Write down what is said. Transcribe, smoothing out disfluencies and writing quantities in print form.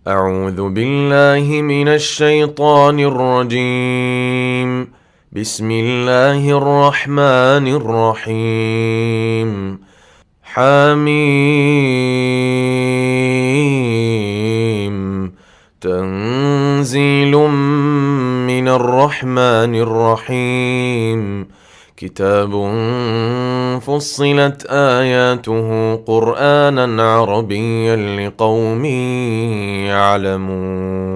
أعوذ بالله من الشيطان الرجيم. بسم الله الرحمن الرحيم. حميم. تنزيل من الرحمن الرحيم. كتاب فصلت آياته قرآنا عربيا لقوم يعلمون.